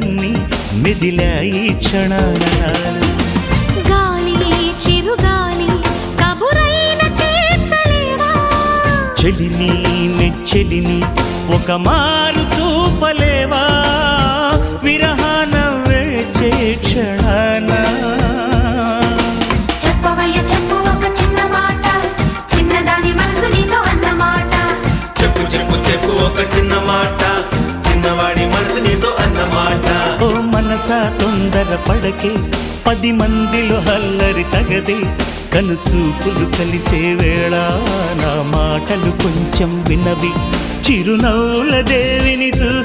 ఊహలన్నీ మెదిలాయి క్షణాన గాలి చిరుగాలి కబురైన చేర్చలేవా చెలిని నెచ్చెలిని ఒక మారు చూపలేవా విరహాన వేచే క్షణాన చెప్పవయ్య చెప్పు ఒక చిన్న మాట చిన్నదాని మనసు నీతో అన్నమాట చెప్పు చెప్పు చెప్పు ఒక చిన్న మాట చిన్నవాడి మనసు నీతో అన్నమాట ఓ మనసా తొందర పడకే 10 మందిలో హల్లరి తగదే కనుచూపులు కలిసే వేళ నా మాటలు కొంచెం వినవి చిరునవ్వుల దేవిని చూసి